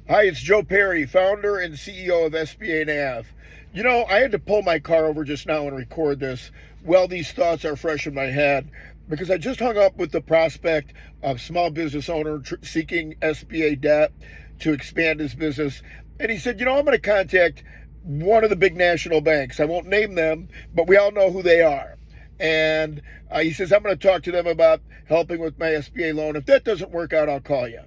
Hi, it's Joe Perry, founder and CEO of SBANav. You know, I had to pull my car over just now and record this. Well, these thoughts are fresh in my head because I just hung up with the prospect of small business owner seeking SBA debt to expand his business. And he said, I'm going to contact one of the big national banks. I won't name them, but we all know who they are. And he says, I'm going to talk to them about helping with my SBA loan. If that doesn't work out, I'll call you.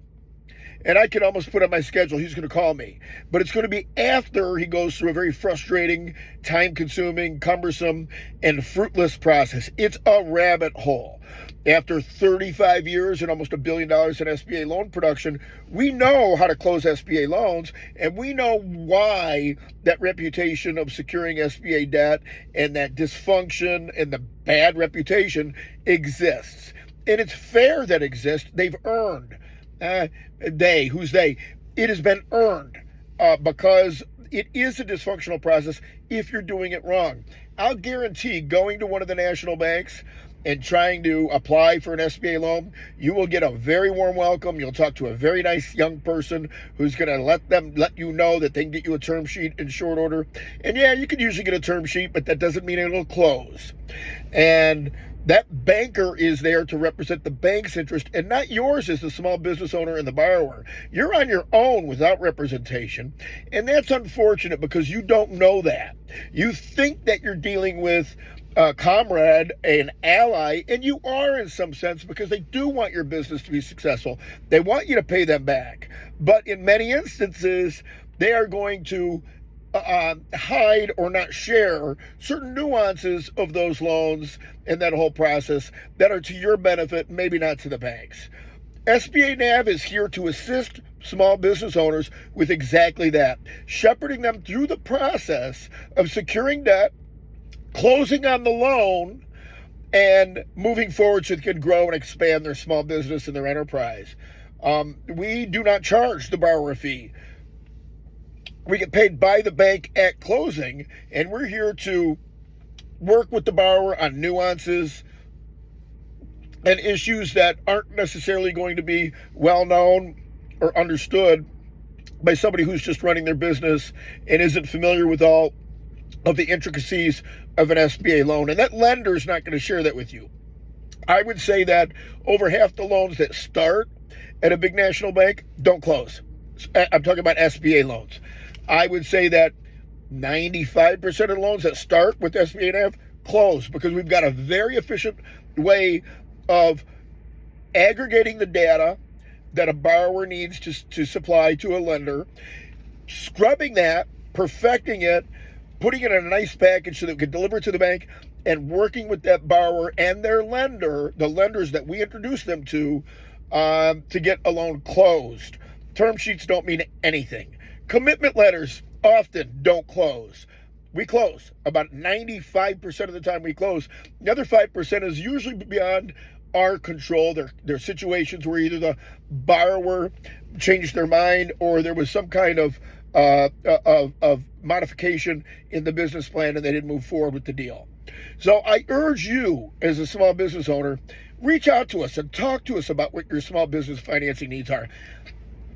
And I can almost put on my schedule, he's going to call me. But it's going to be after he goes through a very frustrating, time-consuming, cumbersome, and fruitless process. It's a rabbit hole. After 35 years and almost $1 billion in SBA loan production, we know how to close SBA loans, and we know why that reputation of securing SBA debt and that dysfunction and the bad reputation exists. And it's fair that it exists. They've earned. Who's they? It has been earned because it is a dysfunctional process if you're doing it wrong. I'll guarantee going to one of the national banks and trying to apply for an SBA loan, you will get a very warm welcome. You'll talk to a very nice young person who's going to let you know that they can get you a term sheet in short order. And yeah, you can usually get a term sheet, but that doesn't mean it'll close. And that banker is there to represent the bank's interest and not yours as the small business owner and the borrower. You're on your own without representation, and that's unfortunate because you don't know that. You think that you're dealing with a comrade, an ally, and you are in some sense because they do want your business to be successful. They want you to pay them back. But in many instances, they are going to hide or not share certain nuances of those loans and that whole process that are to your benefit, maybe not to the banks. SBANav is here to assist small business owners with exactly that, shepherding them through the process of securing debt, closing on the loan, and moving forward so they can grow and expand their small business and their enterprise. We do not charge the borrower fee. We get paid by the bank at closing, and we're here to work with the borrower on nuances and issues that aren't necessarily going to be well known or understood by somebody who's just running their business and isn't familiar with all of the intricacies of an SBA loan. And that lender is not going to share that with you. I would say that over half the loans that start at a big national bank don't close. I'm talking about SBA loans. I would say that 95% of the loans that start with SBANav close because we've got a very efficient way of aggregating the data that a borrower needs to supply to a lender, scrubbing that, perfecting it, putting it in a nice package so that we can deliver it to the bank, and working with that borrower and their lender, the lenders that we introduce them to get a loan closed. Term sheets don't mean anything. Commitment letters often don't close. We close. About 95% of the time we close. The other 5% is usually beyond our control. They're situations where either the borrower changed their mind or there was some kind of modification in the business plan and they didn't move forward with the deal. So I urge you as a small business owner, reach out to us and talk to us about what your small business financing needs are.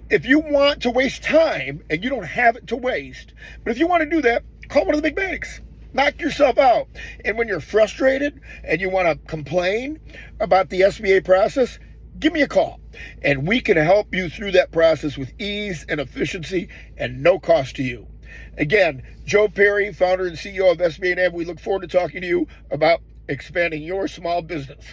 If you want to waste time, and you don't have it to waste, but if you want to do that, call one of the big banks. Knock yourself out. And when you're frustrated and you want to complain about the SBA process, give me a call. And we can help you through that process with ease and efficiency and no cost to you. Again, Joe Perry, founder and CEO of SBANav. We look forward to talking to you about expanding your small business.